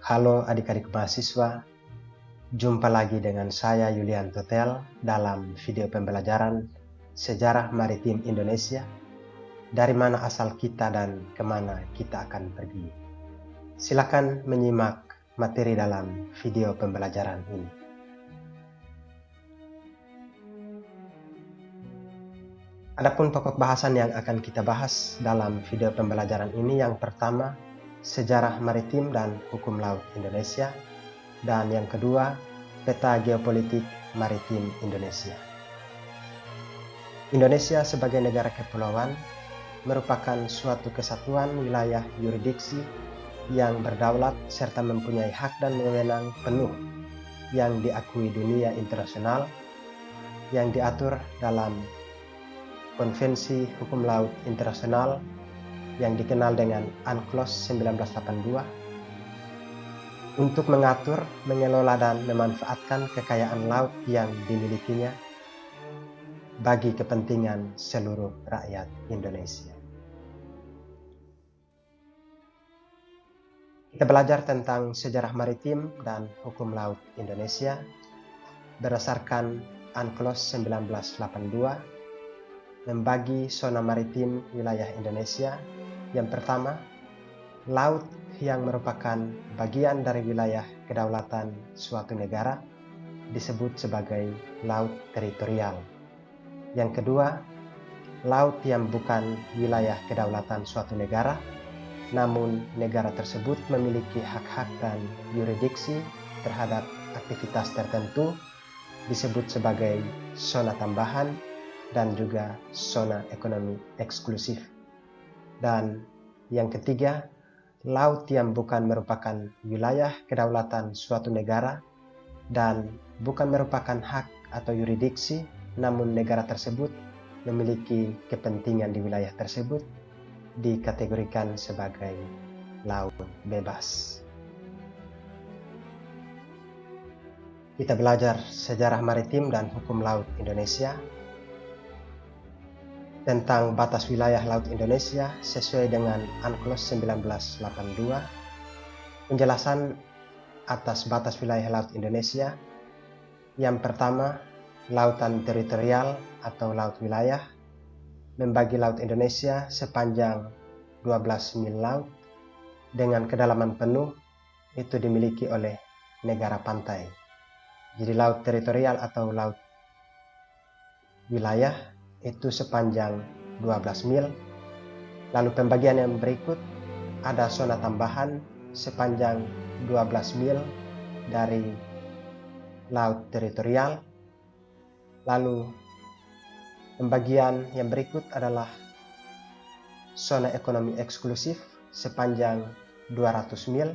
Halo adik-adik mahasiswa, jumpa lagi dengan saya Yulian Totel dalam video pembelajaran Sejarah Maritim Indonesia, dari mana asal kita dan kemana kita akan pergi. Silakan menyimak materi dalam video pembelajaran ini. Adapun pokok bahasan yang akan kita bahas dalam video pembelajaran ini, yang pertama, sejarah maritim dan hukum laut Indonesia, dan yang kedua, peta geopolitik maritim Indonesia. Indonesia sebagai negara kepulauan merupakan suatu kesatuan wilayah yurisdiksi yang berdaulat serta mempunyai hak dan wewenang penuh yang diakui dunia internasional, yang diatur dalam Konvensi Hukum Laut Internasional yang dikenal dengan UNCLOS 1982 untuk mengatur, mengelola dan memanfaatkan kekayaan laut yang dimilikinya bagi kepentingan seluruh rakyat Indonesia. Kita belajar tentang sejarah maritim dan hukum laut Indonesia berdasarkan UNCLOS 1982 membagi zona maritim wilayah Indonesia. Yang pertama, laut yang merupakan bagian dari wilayah kedaulatan suatu negara disebut sebagai laut teritorial. Yang kedua, laut yang bukan wilayah kedaulatan suatu negara, namun negara tersebut memiliki hak-hak dan yurisdiksi terhadap aktivitas tertentu disebut sebagai zona tambahan dan juga zona ekonomi eksklusif. Dan yang ketiga, laut yang bukan merupakan wilayah kedaulatan suatu negara dan bukan merupakan hak atau yurisdiksi, namun negara tersebut memiliki kepentingan di wilayah tersebut, dikategorikan sebagai laut bebas. Kita belajar sejarah maritim dan hukum laut Indonesia tentang batas wilayah laut Indonesia sesuai dengan UNCLOS 1982. Penjelasan atas batas wilayah laut Indonesia. Yang pertama, lautan teritorial atau laut wilayah membagi laut Indonesia sepanjang 12 mil laut dengan kedalaman penuh itu dimiliki oleh negara pantai. Jadi laut teritorial atau laut wilayah itu sepanjang 12 mil. Lalu pembagian yang berikut, ada zona tambahan sepanjang 12 mil dari laut teritorial. Lalu pembagian yang berikut adalah zona ekonomi eksklusif sepanjang 200 mil.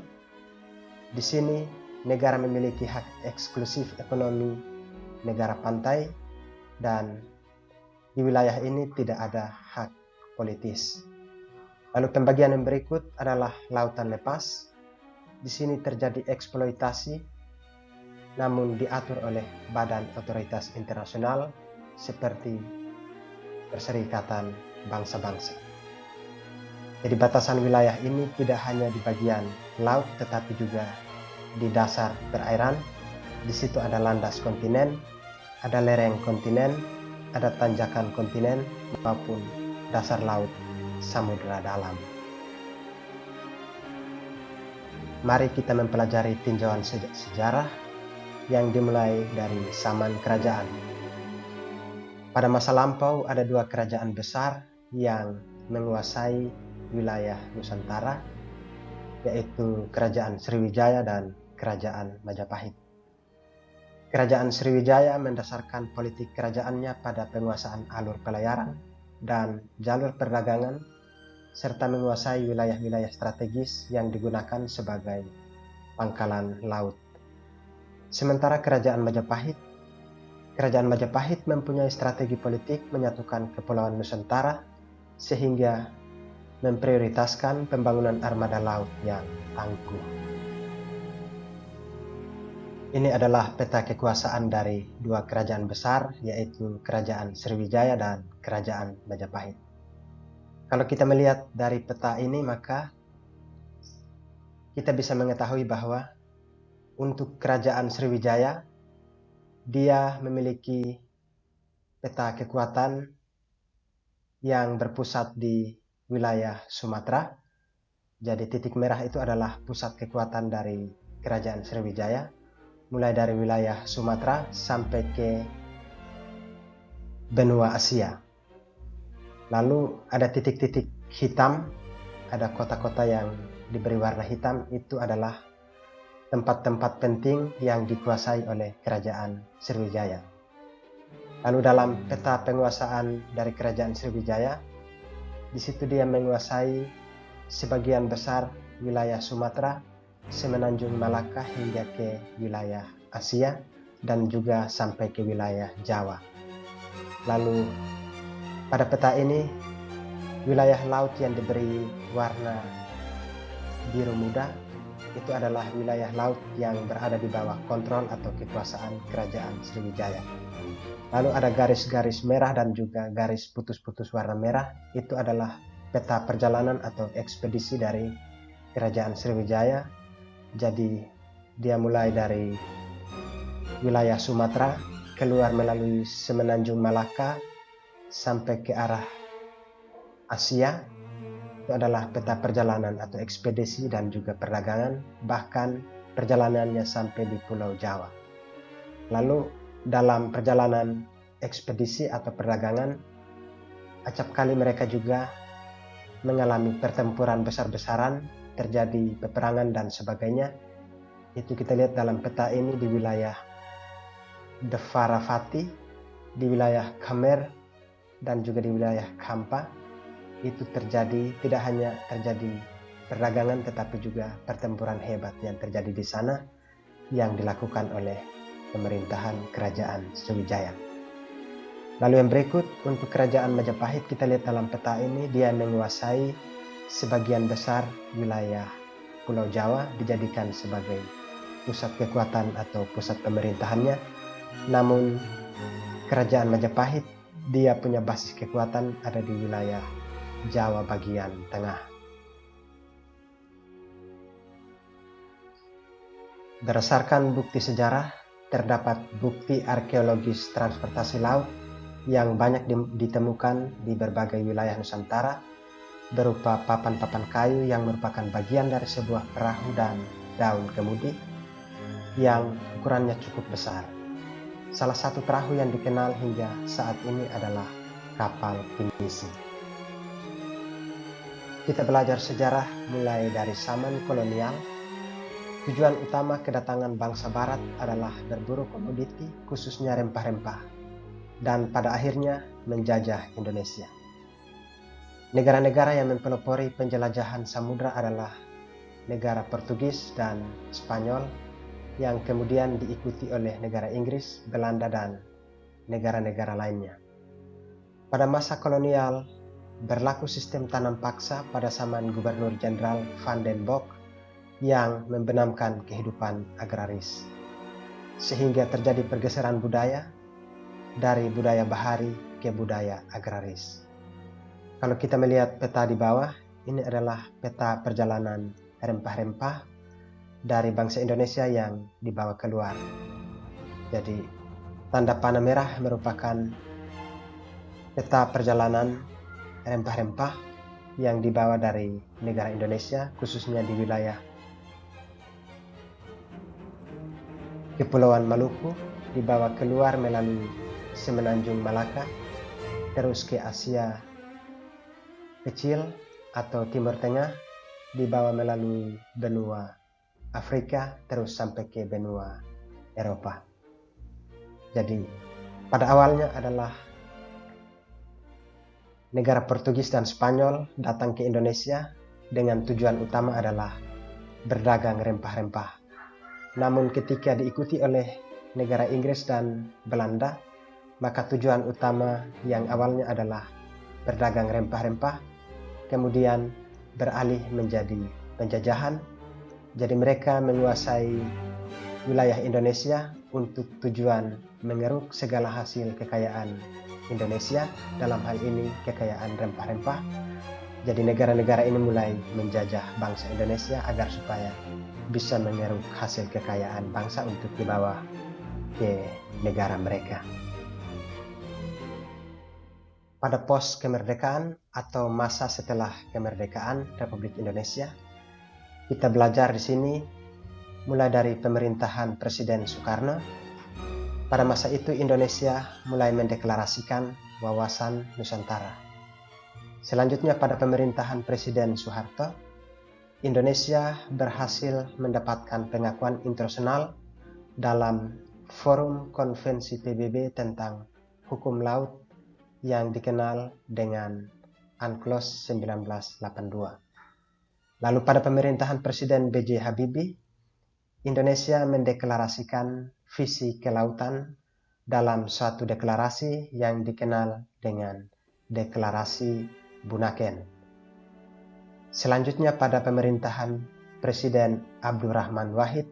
Di sini negara memiliki hak eksklusif ekonomi negara pantai, dan di wilayah ini tidak ada hak politis. Lalu pembagian yang berikut adalah lautan lepas. Di sini terjadi eksploitasi, namun diatur oleh badan otoritas internasional seperti Perserikatan Bangsa-Bangsa. Jadi batasan wilayah ini tidak hanya di bagian laut, tetapi juga di dasar perairan. Di situ ada landas kontinen, ada lereng kontinen, ada tanjakan kontinen maupun dasar laut samudera dalam. Mari kita mempelajari tinjauan sejarah yang dimulai dari zaman kerajaan. Pada masa lampau ada dua kerajaan besar yang menguasai wilayah Nusantara, yaitu Kerajaan Sriwijaya dan Kerajaan Majapahit. Kerajaan Sriwijaya mendasarkan politik kerajaannya pada penguasaan alur pelayaran dan jalur perdagangan, serta menguasai wilayah-wilayah strategis yang digunakan sebagai pangkalan laut. Sementara Kerajaan Majapahit mempunyai strategi politik menyatukan Kepulauan Nusantara sehingga memprioritaskan pembangunan armada laut yang tangguh. Ini adalah peta kekuasaan dari dua kerajaan besar, yaitu Kerajaan Sriwijaya dan Kerajaan Majapahit. Kalau kita melihat dari peta ini, maka kita bisa mengetahui bahwa untuk kerajaan Sriwijaya, dia memiliki peta kekuatan yang berpusat di wilayah Sumatera. Jadi titik merah itu adalah pusat kekuatan dari kerajaan Sriwijaya, mulai dari wilayah Sumatera sampai ke benua Asia. Lalu ada titik-titik hitam, ada kota-kota yang diberi warna hitam, itu adalah tempat-tempat penting yang dikuasai oleh kerajaan Sriwijaya. Lalu dalam peta penguasaan dari kerajaan Sriwijaya, di situ dia menguasai sebagian besar wilayah Sumatera, semenanjung Malaka hingga ke wilayah Asia dan juga sampai ke wilayah Jawa. Lalu pada peta ini wilayah laut yang diberi warna biru muda itu adalah wilayah laut yang berada di bawah kontrol atau kekuasaan kerajaan Sriwijaya. Lalu ada garis-garis merah dan juga garis putus-putus warna merah, itu adalah peta perjalanan atau ekspedisi dari kerajaan Sriwijaya. Jadi dia mulai dari wilayah Sumatera, keluar melalui semenanjung Malaka sampai ke arah Asia. Itu adalah peta perjalanan atau ekspedisi dan juga perdagangan, bahkan perjalanannya sampai di Pulau Jawa. Lalu dalam perjalanan ekspedisi atau perdagangan, acap kali mereka juga mengalami pertempuran besar-besaran, terjadi peperangan dan sebagainya. Itu kita lihat dalam peta ini di wilayah Dvaravati, di wilayah Khmer, dan juga di wilayah Khampa. Itu terjadi, tidak hanya terjadi perdagangan tetapi juga pertempuran hebat yang terjadi di sana yang dilakukan oleh pemerintahan kerajaan Sriwijaya. Lalu yang berikut untuk kerajaan Majapahit, kita lihat dalam peta ini dia menguasai sebagian besar wilayah Pulau Jawa, dijadikan sebagai pusat kekuatan atau pusat pemerintahannya. Namun kerajaan Majapahit dia punya basis kekuatan ada di wilayah Jawa bagian tengah. Berdasarkan bukti sejarah, terdapat bukti arkeologis transportasi laut yang banyak ditemukan di berbagai wilayah Nusantara, berupa papan-papan kayu yang merupakan bagian dari sebuah perahu dan daun kemudi yang ukurannya cukup besar. Salah satu perahu yang dikenal hingga saat ini adalah kapal pinisi. Kita belajar sejarah mulai dari zaman kolonial. Tujuan utama kedatangan bangsa barat adalah berburu komoditi, khususnya rempah-rempah, dan pada akhirnya menjajah Indonesia. Negara-negara yang mempelopori penjelajahan samudra adalah negara Portugis dan Spanyol, yang kemudian diikuti oleh negara Inggris, Belanda, dan negara-negara lainnya. Pada masa kolonial, berlaku sistem tanam paksa pada zaman Gubernur Jenderal Van den Bosch yang membenamkan kehidupan agraris, sehingga terjadi pergeseran budaya dari budaya bahari ke budaya agraris. Kalau kita melihat peta di bawah, ini adalah peta perjalanan rempah-rempah dari bangsa Indonesia yang dibawa keluar. Jadi tanda panah merah merupakan peta perjalanan rempah-rempah yang dibawa dari negara Indonesia, khususnya di wilayah Kepulauan Maluku, dibawa keluar melalui semenanjung Malaka, terus ke Asia Kecil atau Timur Tengah, dibawa melalui benua Afrika, terus sampai ke benua Eropa. Jadi pada awalnya adalah negara Portugis dan Spanyol datang ke Indonesia dengan tujuan utama adalah berdagang rempah-rempah. Namun ketika diikuti oleh negara Inggris dan Belanda, maka tujuan utama yang awalnya adalah berdagang rempah-rempah kemudian beralih menjadi penjajahan. Jadi mereka menguasai wilayah Indonesia untuk tujuan mengeruk segala hasil kekayaan Indonesia, dalam hal ini kekayaan rempah-rempah, Jadi negara-negara ini mulai menjajah bangsa Indonesia agar supaya bisa mengeruk hasil kekayaan bangsa untuk dibawa ke negara mereka. Pada pos kemerdekaan atau masa setelah kemerdekaan Republik Indonesia, kita belajar di sini mulai dari pemerintahan Presiden Soekarno. Pada masa itu Indonesia mulai mendeklarasikan wawasan Nusantara. Selanjutnya pada pemerintahan Presiden Soeharto, Indonesia berhasil mendapatkan pengakuan internasional dalam Forum Konvensi PBB tentang Hukum Laut yang dikenal dengan UNCLOS 1982. Lalu pada pemerintahan Presiden B.J. Habibie, Indonesia mendeklarasikan visi kelautan dalam suatu deklarasi yang dikenal dengan Deklarasi Bunaken. Selanjutnya pada pemerintahan Presiden Abdurrahman Wahid,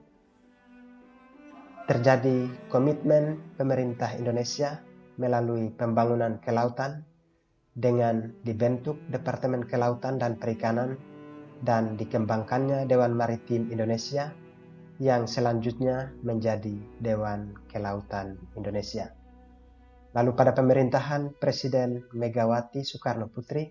terjadi komitmen pemerintah Indonesia melalui pembangunan kelautan dengan dibentuk Departemen Kelautan dan Perikanan dan dikembangkannya Dewan Maritim Indonesia yang selanjutnya menjadi Dewan Kelautan Indonesia. Lalu pada pemerintahan Presiden Megawati Soekarno Putri,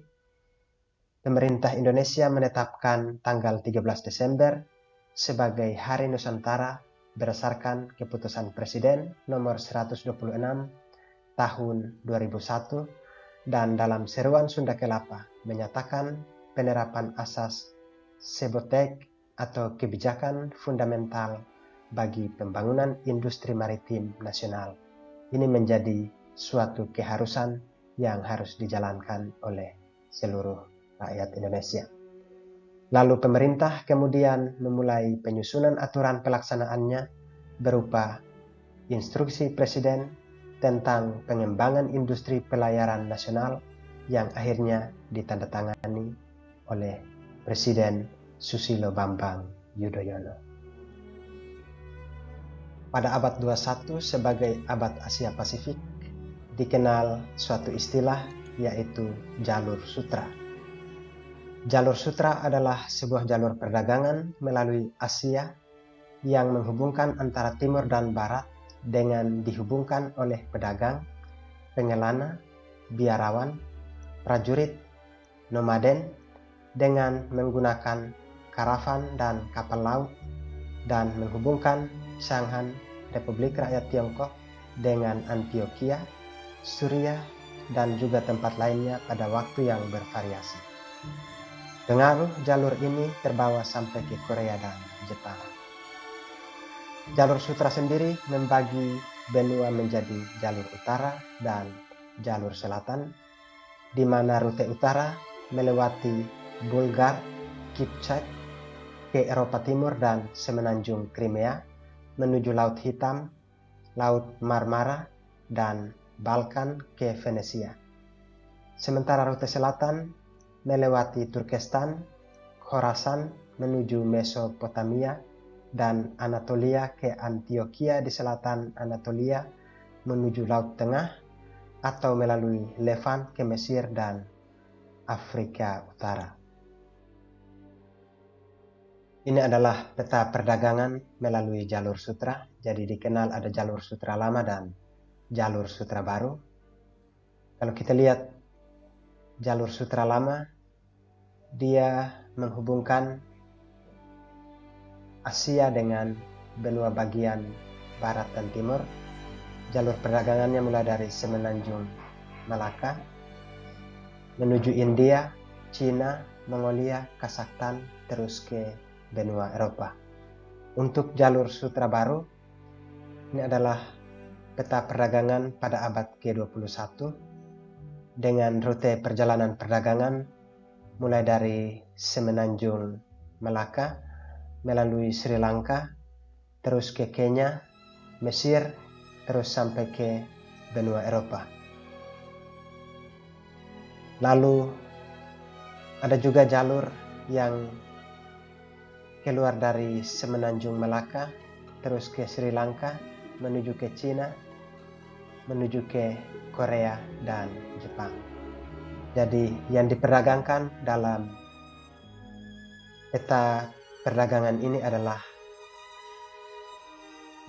pemerintah Indonesia menetapkan tanggal 13 Desember sebagai Hari Nusantara berdasarkan keputusan Presiden nomor 126 tahun 2001 dan dalam seruan Sunda Kelapa menyatakan penerapan asas Sebotek atau kebijakan fundamental bagi pembangunan industri maritim nasional. Ini menjadi suatu keharusan yang harus dijalankan oleh seluruh rakyat Indonesia. Lalu pemerintah kemudian memulai penyusunan aturan pelaksanaannya berupa instruksi Presiden tentang pengembangan industri pelayaran nasional yang akhirnya ditandatangani oleh Presiden Susilo Bambang Yudhoyono. Pada abad 21 sebagai abad Asia Pasifik dikenal suatu istilah yaitu jalur sutra. Jalur sutra adalah sebuah jalur perdagangan melalui Asia yang menghubungkan antara timur dan barat dengan dihubungkan oleh pedagang, pengelana, biarawan, prajurit, nomaden dengan menggunakan karavan dan kapal laut dan menghubungkan Shanhan Republik Rakyat Tiongkok dengan Antioquia, Suriah, dan juga tempat lainnya pada waktu yang bervariasi. Pengaruh jalur ini terbawa sampai ke Korea dan Jepang. Jalur sutra sendiri membagi benua menjadi jalur utara dan jalur selatan, di mana rute utara melewati Bulgar, Kipchak ke Eropa Timur dan semenanjung Crimea menuju Laut Hitam, Laut Marmara, dan Balkan ke Venesia. Sementara rute selatan melewati Turkestan, Khorasan menuju Mesopotamia, dan Anatolia ke Antioquia di selatan Anatolia menuju Laut Tengah atau melalui Levant ke Mesir dan Afrika Utara. Ini adalah peta perdagangan melalui jalur sutra, jadi dikenal ada jalur sutra lama dan jalur sutra baru. Kalau kita lihat jalur sutra lama, dia menghubungkan Asia dengan benua bagian barat dan timur. Jalur perdagangannya mulai dari semenanjung Malaka menuju India, Cina, Mongolia, Kazakhstan, terus ke benua Eropa. Untuk jalur sutra baru, ini adalah peta perdagangan pada abad ke-21 dengan rute perjalanan perdagangan mulai dari semenanjung Malaka melalui Sri Lanka, terus ke Kenya, Mesir, terus sampai ke benua Eropa. Lalu ada juga jalur yang keluar dari semenanjung Malaka, terus ke Sri Lanka, menuju ke Cina, menuju ke Korea dan Jepang. Jadi yang diperdagangkan dalam peta perdagangan ini adalah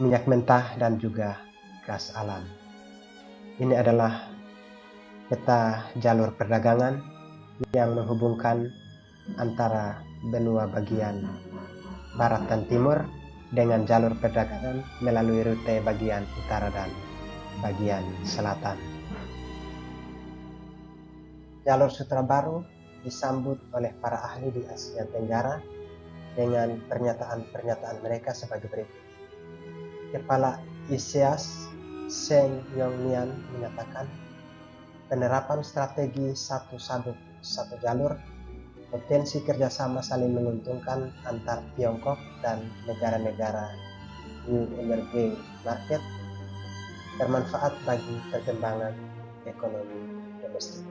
minyak mentah dan juga gas alam. Ini adalah peta jalur perdagangan yang menghubungkan antara benua bagian barat dan timur dengan jalur perdagangan melalui rute bagian utara dan bagian selatan. Jalur sutra baru disambut oleh para ahli di Asia Tenggara dengan pernyataan-pernyataan mereka sebagai berikut. Kepala ISEAS Seng Yongnian mengatakan penerapan strategi satu sabuk satu jalur potensi kerjasama saling menguntungkan antar Tiongkok dan negara-negara New Emerging Market bermanfaat bagi perkembangan ekonomi domestik.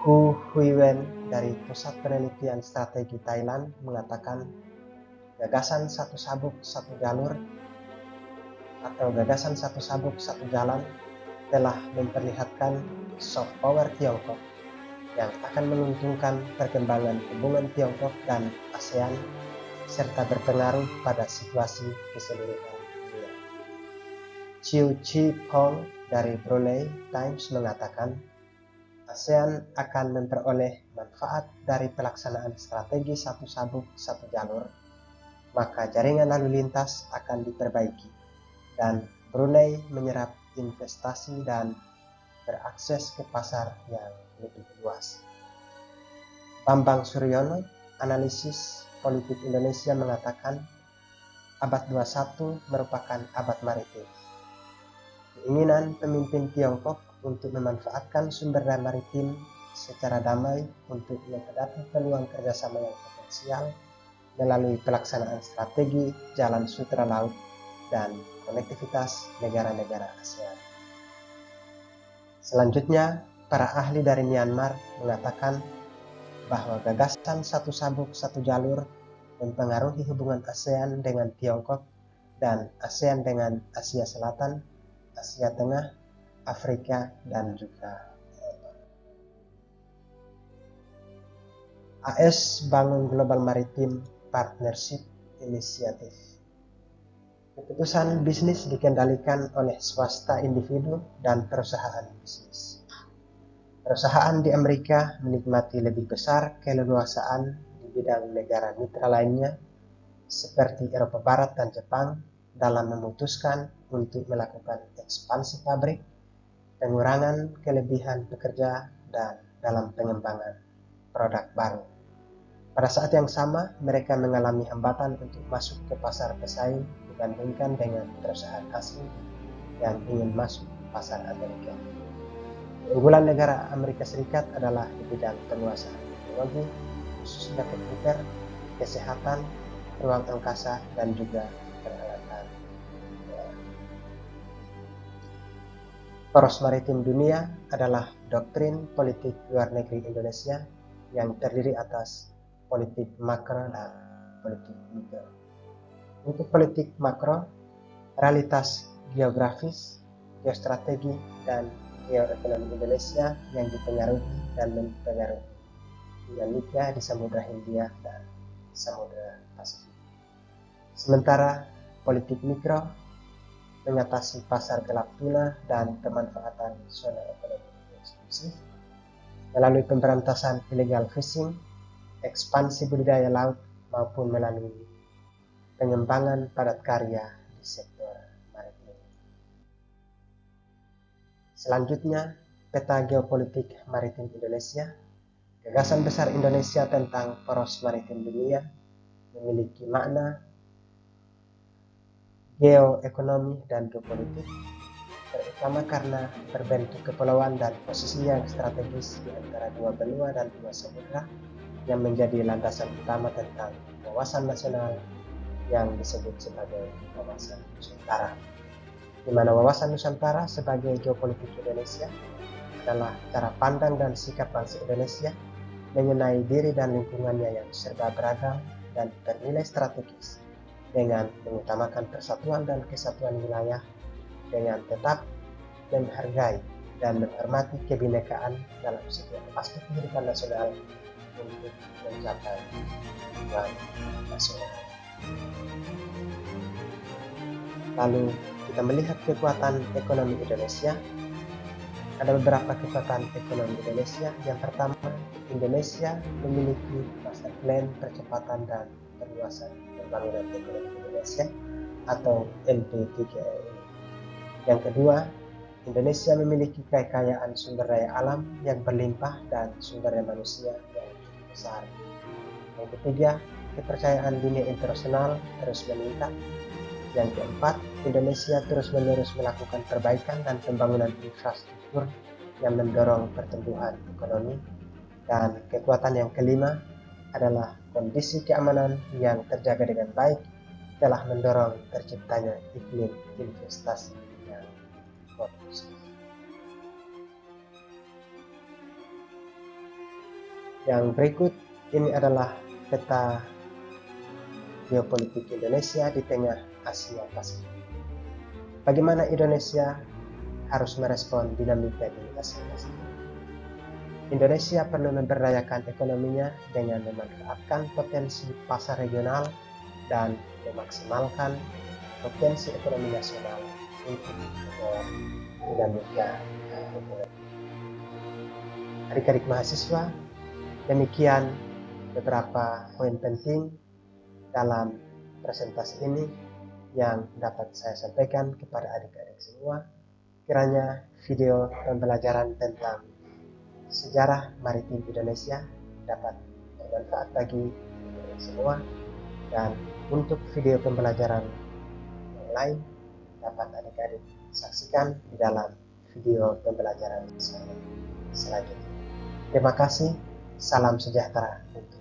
Hu Huiwen dari Pusat Penelitian Strategi Thailand mengatakan gagasan satu sabuk satu jalur atau gagasan satu sabuk satu jalan telah memperlihatkan soft power Tiongkok yang akan menguntungkan perkembangan hubungan Tiongkok dan ASEAN serta berpengaruh pada situasi keseluruhan dunia. Chiu Chi Pong dari Brunei Times mengatakan ASEAN akan memperoleh manfaat dari pelaksanaan strategi satu sabuk satu jalur, maka jaringan lalu lintas akan diperbaiki dan Brunei menyerap investasi dan berakses ke pasar yang lebih luas. Bambang Suryono, analisis politik Indonesia mengatakan abad 21 merupakan abad maritim. Keinginan pemimpin Tiongkok untuk memanfaatkan sumber daya maritim secara damai untuk menghadapi peluang kerjasama yang potensial melalui pelaksanaan strategi jalan sutra laut dan konektivitas negara-negara ASEAN. Selanjutnya, para ahli dari Myanmar mengatakan bahwa gagasan satu sabuk satu jalur mempengaruhi hubungan ASEAN dengan Tiongkok dan ASEAN dengan Asia Selatan, Asia Tengah, Afrika, dan juga Eropa. AS bangun Global Maritime Partnership Initiative. Keputusan bisnis dikendalikan oleh swasta individu dan perusahaan bisnis. Perusahaan di Amerika menikmati lebih besar keleluasaan di bidang negara mitra lainnya seperti Eropa Barat dan Jepang dalam memutuskan untuk melakukan ekspansi pabrik, pengurangan kelebihan pekerja, dan dalam pengembangan produk baru. Pada saat yang sama, mereka mengalami hambatan untuk masuk ke pasar pesaing dibandingkan dengan perusahaan asing yang ingin masuk ke pasar Amerika. Keunggulan negara Amerika Serikat adalah di bidang penguasaan teknologi, khususnya komputer, kesehatan, ruang angkasa, dan juga peralatan. Poros maritim dunia adalah doktrin politik luar negeri Indonesia yang terdiri atas politik makro dan politik mikro. Untuk politik makro, realitas geografis, geostrategi, dan geoekonomi Indonesia yang dipengaruhi dan mempengaruhi dinamika di Samudra Hindia dan Samudra Pasifik. Sementara politik mikro mengatasi pasar gelap tuna dan pemanfaatan zona ekonomi eksklusif melalui pemberantasan illegal fishing, ekspansi budidaya laut, maupun melalui pengembangan padat karya di sektor maritim. Selanjutnya, peta geopolitik maritim Indonesia. Gagasan besar Indonesia tentang poros maritim dunia memiliki makna geoekonomi dan geopolitik, terutama karena berbentuk kepulauan dan posisinya yang strategis di antara dua benua dan dua samudra yang menjadi landasan utama tentang wawasan nasional yang disebut sebagai wawasan Nusantara, di mana wawasan Nusantara sebagai geopolitik Indonesia adalah cara pandang dan sikap bangsa Indonesia mengenai diri dan lingkungannya yang serba beragam dan bernilai strategis, dengan mengutamakan persatuan dan kesatuan wilayah dengan tetap menghargai dan menghormati kebinekaan dalam setiap aspek kehidupan nasional untuk mencapai tujuan nasional. Lalu kita melihat kekuatan ekonomi Indonesia. Ada beberapa kekuatan ekonomi Indonesia. Yang pertama, Indonesia memiliki master plan percepatan dan perluasan pembangunan ekonomi Indonesia atau MP3E. Yang kedua, Indonesia memiliki kekayaan sumber daya alam yang berlimpah dan sumber daya manusia yang besar. Yang ketiga, kepercayaan dunia internasional terus meningkat. Yang keempat, Indonesia terus-menerus melakukan perbaikan dan pembangunan infrastruktur yang mendorong pertumbuhan ekonomi. Dan kekuatan yang kelima adalah kondisi keamanan yang terjaga dengan baik telah mendorong terciptanya iklim investasi yang kondusif. Yang berikut ini adalah peta geopolitik Indonesia di tengah Asia Pasifik. Bagaimana Indonesia harus merespon dinamika di Asia Pasifik? Indonesia perlu memberdayakan ekonominya dengan memanfaatkan potensi pasar regional dan memaksimalkan potensi ekonomi nasional untuk mendorong dinamika ekonomi. Adik-adik mahasiswa, demikian beberapa poin penting dalam presentasi ini yang dapat saya sampaikan kepada adik-adik semua. Kiranya video pembelajaran tentang sejarah maritim Indonesia dapat bermanfaat bagi adik-adik semua, dan untuk video pembelajaran yang lain dapat adik-adik saksikan di dalam video pembelajaran saya selanjutnya. Terima kasih, salam sejahtera untuk